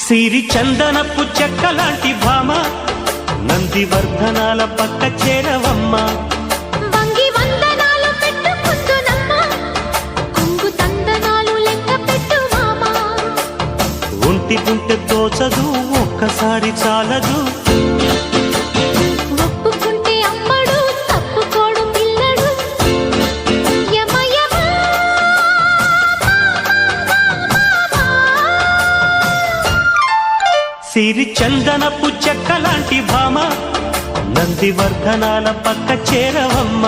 సిరి చందనపు చెక్కలాంటి భామ నందివర్ధనాల పక్క చేరవమ్మ. వంగి వందనాలు పెట్టుకుందునమ్మ, కొంగు తందనాలు లెక్క పెట్టు మామ. ఒంటి గుంటె తోచదు ఒక్కసారి చాలదు, ఒప్పుకుంటే అమ్మడు తప్పుకోడు పిల్లడు. యమ యమ సిరి చందనపు చెక్కలాంటి భామ నందివర్ధనాల పక్క చేరవమ్మ.